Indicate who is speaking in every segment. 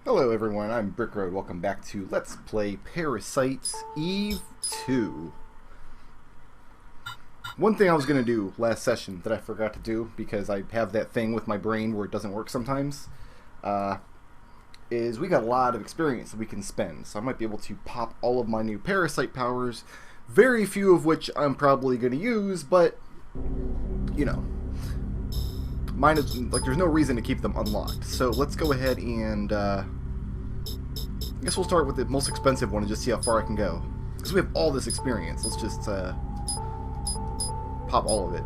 Speaker 1: Hello everyone, I'm Brickroad. Welcome back to Let's Play Parasite Eve 2. One thing I was going to do last session that I forgot to do because I have that thing with my brain where it doesn't work sometimes, is we got a lot of experience that we can spend. So I might be able to pop all of my new Parasite powers, very few of which I'm probably going to use, but, you know, mine is, like, there's no reason to keep them unlocked. So let's go ahead and, I guess we'll start with the most expensive one and just see how far I can go. Because we have all this experience. Let's just, pop all of it.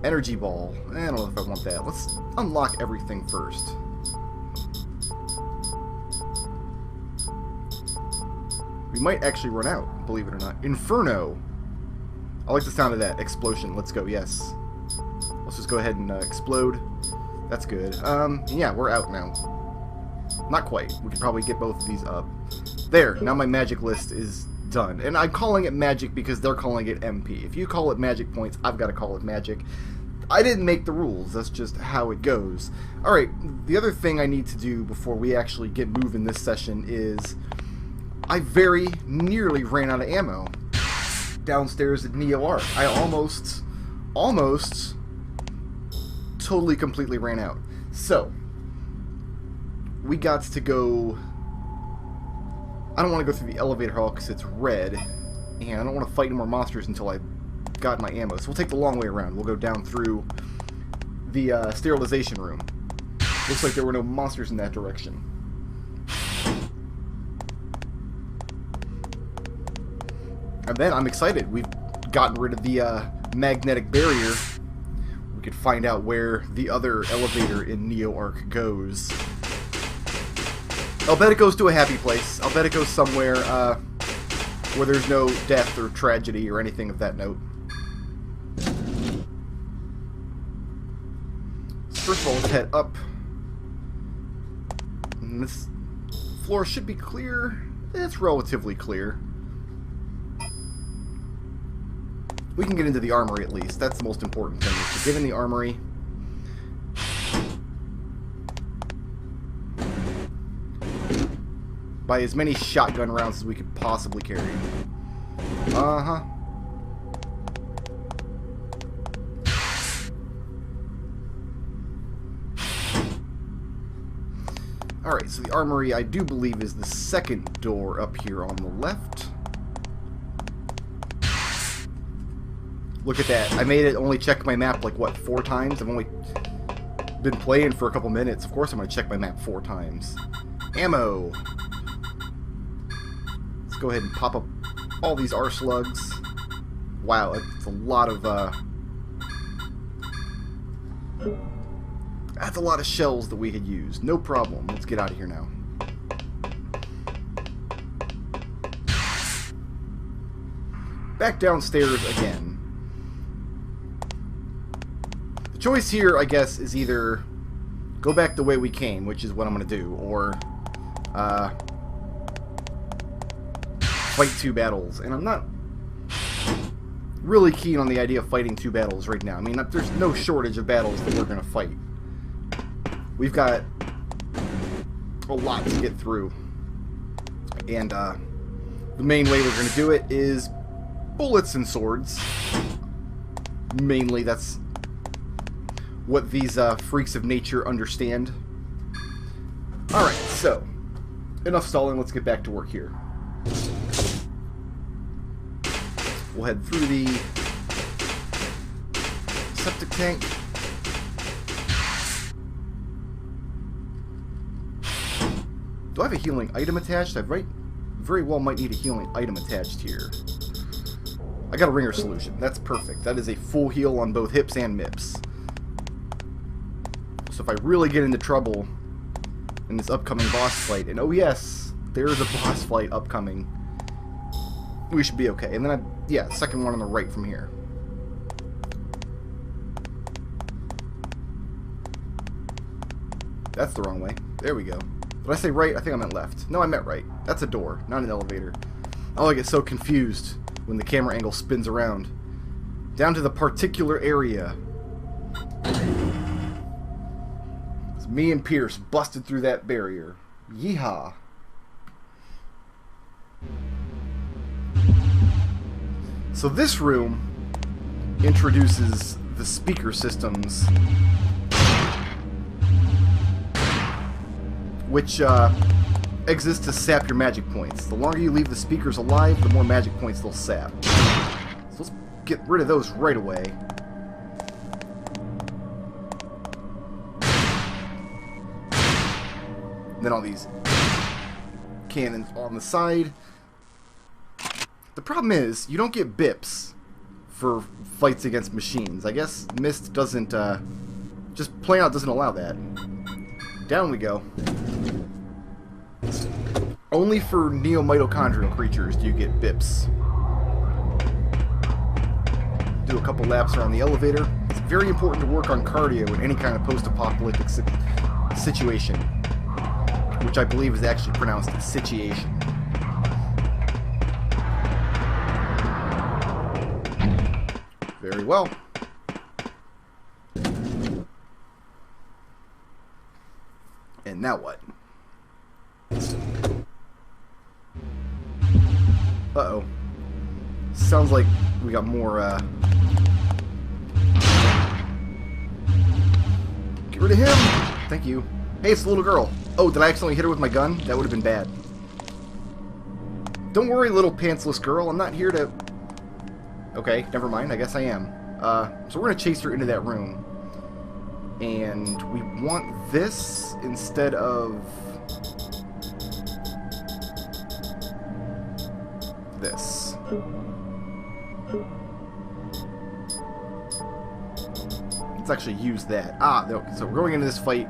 Speaker 1: Energy ball. I don't know if I want that. Let's unlock everything first. We might actually run out, believe it or not. Inferno! I like the sound of that. Explosion. Let's go, yes. Let's just go ahead and explode. That's good. Yeah, we're out now. Not quite. We could probably get both of these up. There, now my magic list is done. And I'm calling it magic because they're calling it MP. If you call it magic points, I've got to call it magic. I didn't make the rules. That's just how it goes. Alright, the other thing I need to do before we actually get moving this session is I very nearly ran out of ammo downstairs at Neo Arc. I almost totally completely ran out. So we got to go. I don't want to go through the elevator hall because it's red, and I don't want to fight any more monsters until I got my ammo. So we'll take the long way around. We'll go down through the sterilization room. Looks like there were no monsters in that direction. And then I'm excited. We've gotten rid of the magnetic barrier. We could find out where the other elevator in Neo Arc goes. I'll bet it goes to a happy place. I'll bet it goes somewhere where there's no death or tragedy or anything of that note. So first of all, let's head up. And this floor should be clear. It's relatively clear. We can get into the armory at least. That's the most important thing, is to get in the armory. Buy as many shotgun rounds as we could possibly carry. Uh-huh. Alright, so the armory, I do believe, is the second door up here on the left. Look at that. I made it only check my map, like, what, 4 times? I've only been playing for a couple minutes. Of course I'm going to check my map 4 times. Ammo! Let's go ahead and pop up all these R-slugs. Wow, that's a lot of, that's a lot of shells that we could use. No problem. Let's get out of here now. Back downstairs again. The choice here, I guess, is either go back the way we came, which is what I'm going to do, or fight 2 battles. And I'm not really keen on the idea of fighting 2 battles right now. I mean, there's no shortage of battles that we're going to fight. We've got a lot to get through. And the main way we're going to do it is bullets and swords. Mainly, that's what these freaks of nature understand. Alright, so enough stalling, let's get back to work here. We'll head through the septic tank. Do I have a healing item attached? I very well might need a healing item attached here. I got a ringer solution. That's perfect. That is a full heal on both hips and mips. So if I really get into trouble in this upcoming boss fight, and oh yes, there's a boss fight upcoming, we should be okay. And then yeah, second one on the right from here. That's the wrong way. There we go. Did I say right? I think I meant left. No, I meant right. That's a door, not an elevator. Oh, I get so confused when the camera angle spins around. Down to the particular area. Me and Pierce busted through that barrier. Yeehaw. So this room introduces the speaker systems, which exist to sap your magic points. The longer you leave the speakers alive, the more magic points they'll sap. So let's get rid of those right away. And then all these cannons on the side. The problem is, you don't get bips for fights against machines. I guess Mist doesn't, just plain out doesn't allow that. Down we go. Only for neo-mitochondrial creatures do you get bips. Do a couple laps around the elevator. It's very important to work on cardio in any kind of post-apocalyptic situation, which I believe is actually pronounced situation. Very well. And now what? Uh-oh. Sounds like we got more, Get rid of him! Thank you. Hey, it's the little girl. Oh, did I accidentally hit her with my gun? That would have been bad. Don't worry, little pantsless girl. I'm not here to... Okay, never mind. I guess I am. So we're going to chase her into that room. And we want this instead of... this. Let's actually use that. So we're going into this fight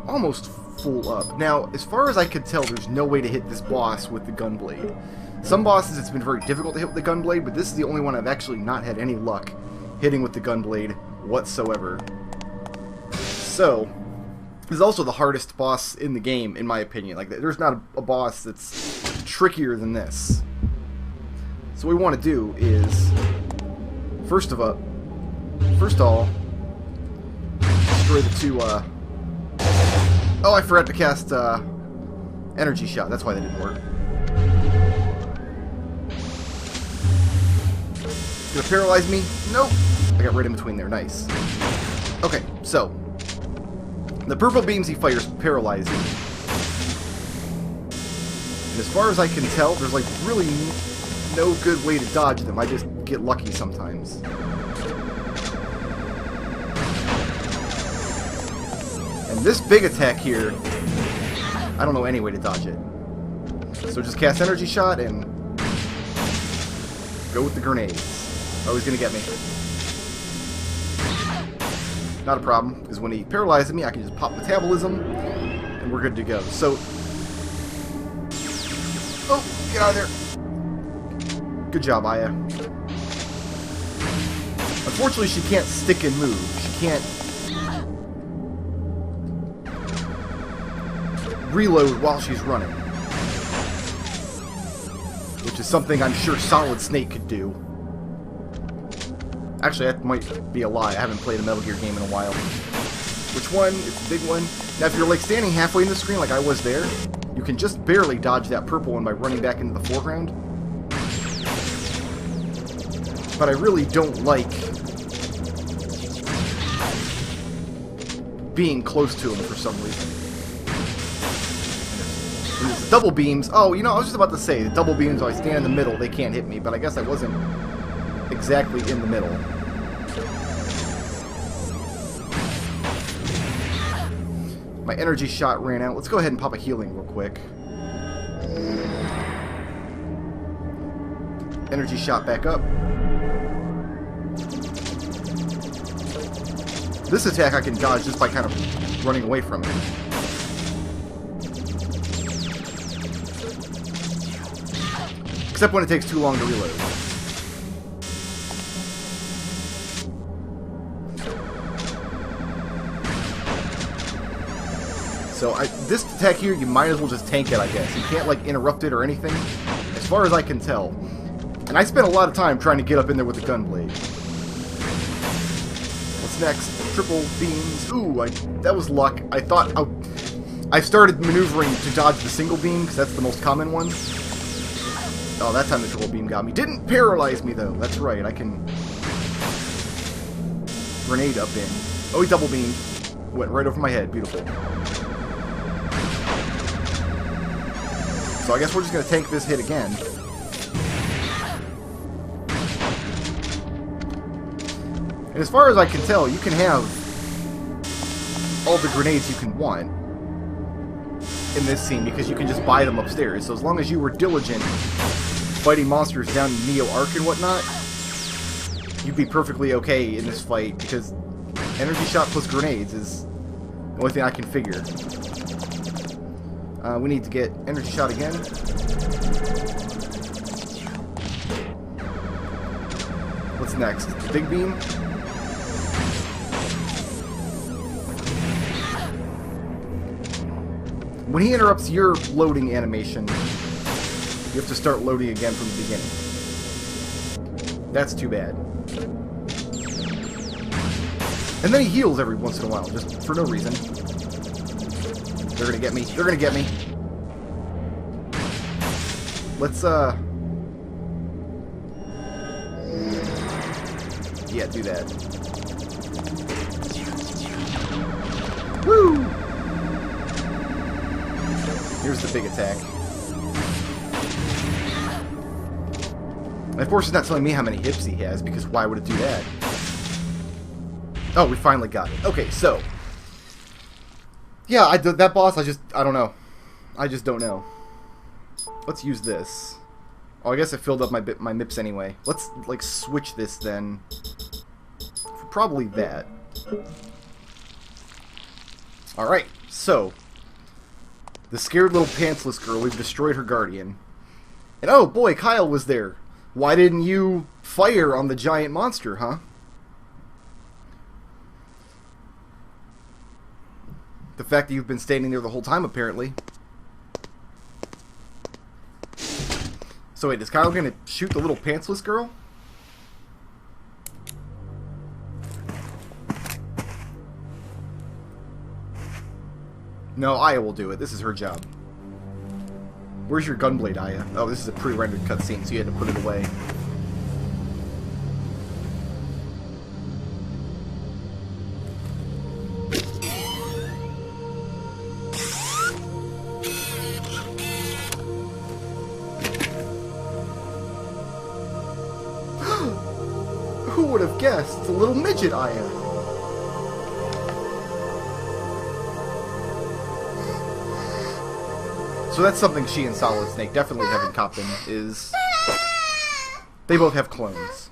Speaker 1: almost full up. Now, as far as I could tell, there's no way to hit this boss with the gunblade. Some bosses it's been very difficult to hit with the gunblade, but this is the only one I've actually not had any luck hitting with the gunblade whatsoever. So, this is also the hardest boss in the game, in my opinion. Like, there's not a boss that's trickier than this. So what we want to do is, first of all, destroy the two, oh, I forgot to cast, energy shot. That's why that didn't work. It's gonna paralyze me? Nope. I got right in between there. Nice. Okay, so the purple beams he fires paralyze you. And as far as I can tell, there's like really no good way to dodge them. I just get lucky sometimes. And this big attack here, I don't know any way to dodge it. So just cast energy shot and go with the grenades. Oh, he's gonna get me. Not a problem, because when he paralyzes me, I can just pop metabolism, and we're good to go. So, oh, get out of there. Good job, Aya. Unfortunately, she can't stick and move. She can't reload while she's running, which is something I'm sure Solid Snake could do. Actually, that might be a lie. I haven't played a Metal Gear game in a while. Which one? It's the big one. Now, if you're like standing halfway in the screen like I was there, you can just barely dodge that purple one by running back into the foreground. But I really don't like being close to him for some reason. The double beams. Oh, you know, I was just about to say, the double beams, if I stand in the middle, they can't hit me, but I guess I wasn't exactly in the middle. My energy shot ran out. Let's go ahead and pop a healing real quick. Energy shot back up. This attack I can dodge just by kind of running away from it. Except when it takes too long to reload. So this attack here, you might as well just tank it, I guess. You can't, like, interrupt it or anything, as far as I can tell. And I spent a lot of time trying to get up in there with the gunblade. What's next? Triple beams. Ooh, that was luck. I thought... I've started maneuvering to dodge the single beam, because that's the most common one. Oh, that time the triple beam got me. Didn't paralyze me, though. That's right, I can... Grenade up in. Oh, he double beamed. Went right over my head. Beautiful. So I guess we're just going to tank this hit again. And as far as I can tell, you can have all the grenades you can want in this scene, because you can just buy them upstairs. So as long as you were diligent fighting monsters down in Neo Arc and whatnot, you'd be perfectly okay in this fight, because energy shot plus grenades is the only thing I can figure. We need to get energy shot again. What's next? Big beam? When he interrupts your loading animation, you have to start loading again from the beginning. That's too bad. And then he heals every once in a while, just for no reason. They're gonna get me. They're gonna get me. Let's, yeah, do that. Woo! Here's the big attack. And of course, it's not telling me how many hips he has, because why would it do that? Oh, we finally got it. Okay, so... yeah, that boss, I don't know. I just don't know. Let's use this. Oh, I guess I filled up my MIPS anyway. Let's, like, switch this then. For probably that. Alright, so... the scared little pantsless girl, we've destroyed her guardian. And oh boy, Kyle was there. Why didn't you fire on the giant monster, huh? The fact that you've been standing there the whole time, apparently. So wait, is Kyle gonna shoot the little pantsless girl? No, Aya will do it. This is her job. Where's your gunblade, Aya? Oh, this is a pre-rendered cutscene, so you had to put it away. Who would have guessed? It's a little midget, Aya. So that's something she and Solid Snake definitely have in common, is they both have clones.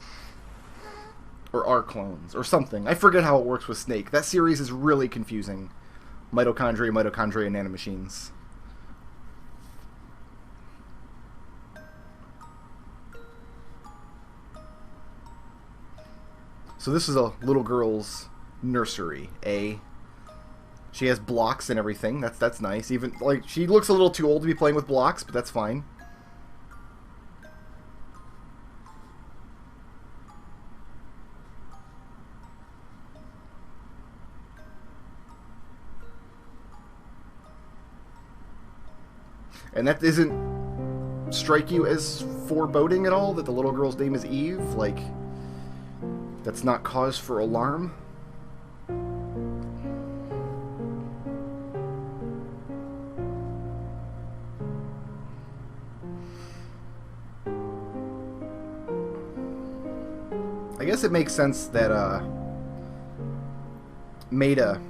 Speaker 1: Or are clones, or something. I forget how it works with Snake. That series is really confusing. Mitochondria, nanomachines. So this is a little girl's nursery, eh? She has blocks and everything. That's nice. Even, like, she looks a little too old to be playing with blocks, but that's fine. And that doesn't strike you as foreboding at all, that the little girl's name is Eve? Like, that's not cause for alarm? I guess it makes sense that, Maeda,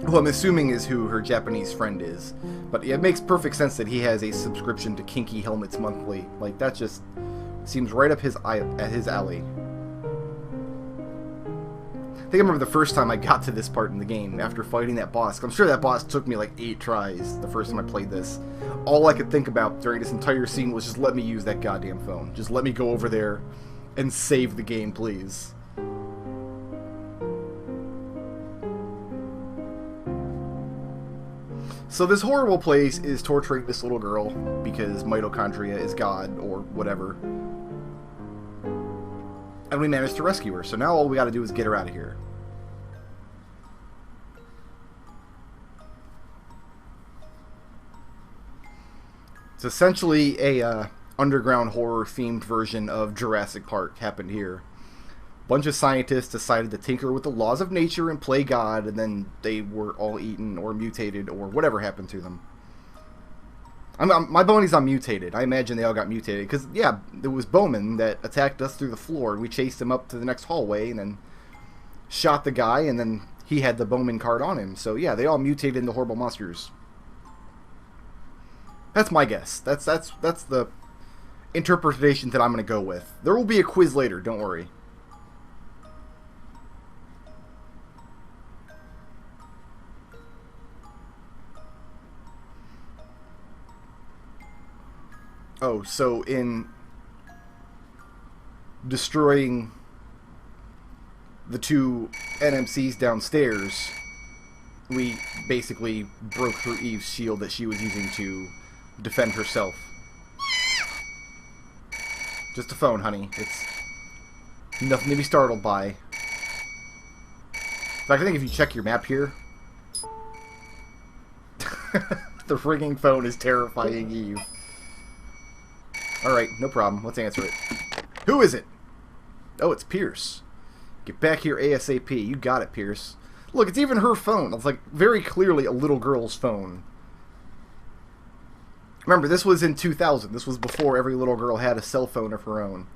Speaker 1: who I'm assuming is who her Japanese friend is, but it makes perfect sense that he has a subscription to Kinky Helmets Monthly. Like, that just seems right up his alley. I think I remember the first time I got to this part in the game, after fighting that boss. I'm sure that boss took me like 8 tries the first time I played this. All I could think about during this entire scene was just let me use that goddamn phone. Just let me go over there and save the game, please. So this horrible place is torturing this little girl because mitochondria is God, or whatever. And we managed to rescue her, so now all we gotta do is get her out of here. It's essentially a underground horror themed version of Jurassic Park happened here. A bunch of scientists decided to tinker with the laws of nature and play God, and then they were all eaten or mutated or whatever happened to them. My bunnies are mutated. I imagine they all got mutated because, yeah, it was Bowman that attacked us through the floor. We chased him up to the next hallway and then shot the guy, and then he had the Bowman card on him. So yeah, they all mutated into horrible monsters. That's my guess. That's the interpretation that I'm going to go with. There will be a quiz later, don't worry. Oh, so in destroying the two NMCs downstairs, we basically broke through Eve's shield that she was using to defend herself. Just a phone, honey. It's nothing to be startled by. In fact, I think if you check your map here, the ringing phone is terrifying Eve. Alright, no problem. Let's answer it. Who is it? Oh, it's Pierce. Get back here ASAP. You got it, Pierce. Look, it's even her phone. It's like very clearly a little girl's phone. Remember, this was in 2000. This was before every little girl had a cell phone of her own.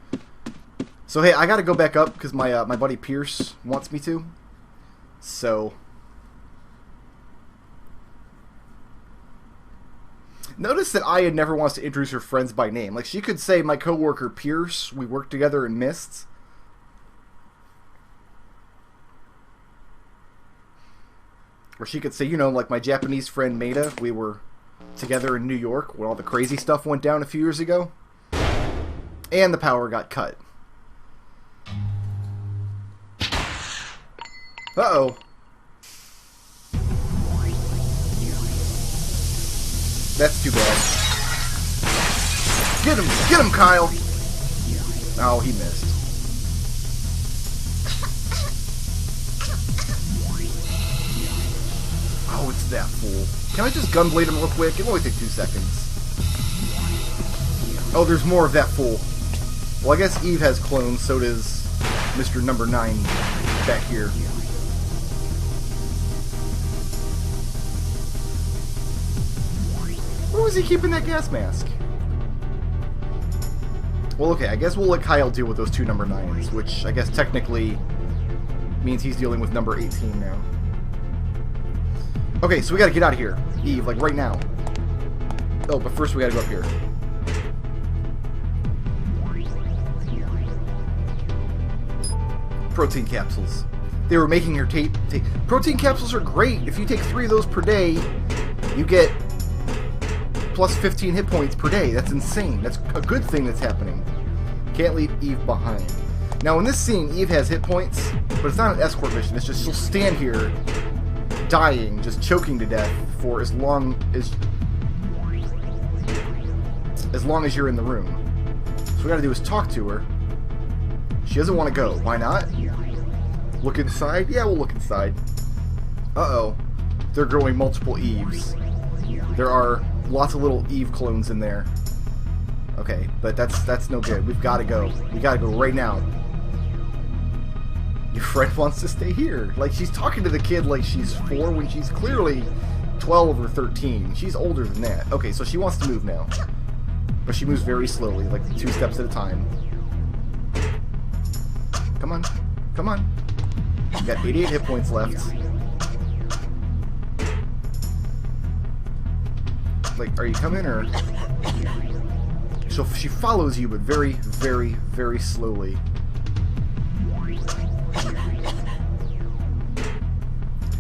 Speaker 1: So, hey, I gotta go back up because my buddy Pierce wants me to. So... Notice that Aya never wants to introduce her friends by name. Like, she could say, my coworker Pierce, we worked together in Mists. Or she could say, you know, like my Japanese friend Maeda, we were together in New York when all the crazy stuff went down a few years ago. And the power got cut. Uh-oh. That's too bad. Get him, Kyle! Oh, he missed. Oh, it's that fool. Can I just gunblade him real quick? It'll only take 2 seconds. Oh, there's more of that fool. Well, I guess Eve has clones, so does Mr. Number 9 back here. Where was he keeping that gas mask? Well, okay, I guess we'll let Kyle deal with those two number 9s, which I guess technically means he's dealing with number 18 now. Okay, so we gotta get out of here. Eve, like right now. Oh, but first we gotta go up here. Protein capsules. They were making her take... Protein capsules are great. If you take 3 of those per day, you get plus 15 hit points per day. That's insane. That's a good thing that's happening. Can't leave Eve behind. Now, in this scene, Eve has hit points, but it's not an escort mission. It's just she'll stand here, dying, just choking to death for as long as you're in the room. So what we gotta do is talk to her. She doesn't want to go. Why not? Look inside? Yeah, we'll look inside. Uh-oh. They're growing multiple Eves. There are lots of little Eve clones in there. Okay, but that's no good. We've got to go. We got to go right now. Your friend wants to stay here. Like, she's talking to the kid like she's 4 when she's clearly 12 or 13. She's older than that. Okay, so she wants to move now. But she moves very slowly, like 2 steps at a time. Come on. Come on. You got 88 hit points left. Like, are you coming, or... So she follows you, but very, very, very slowly.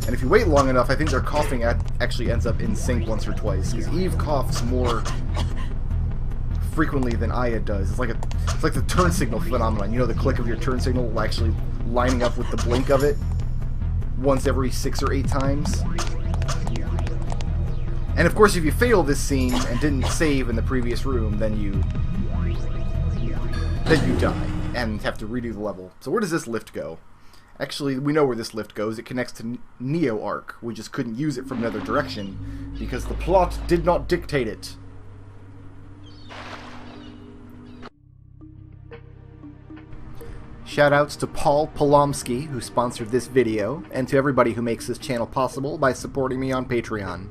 Speaker 1: And if you wait long enough, I think their coughing actually ends up in sync once or twice. Because Eve coughs more frequently than Aya does. It's like the turn signal phenomenon. You know, the click of your turn signal actually lining up with the blink of it once every 6 or 8 times. And of course, if you fail this scene and didn't save in the previous room, then you die and have to redo the level. So where does this lift go? Actually, we know where this lift goes. It connects to Neo Arc. We just couldn't use it from another direction because the plot did not dictate it. Shoutouts to Paul Polomsky, who sponsored this video, and to everybody who makes this channel possible by supporting me on Patreon.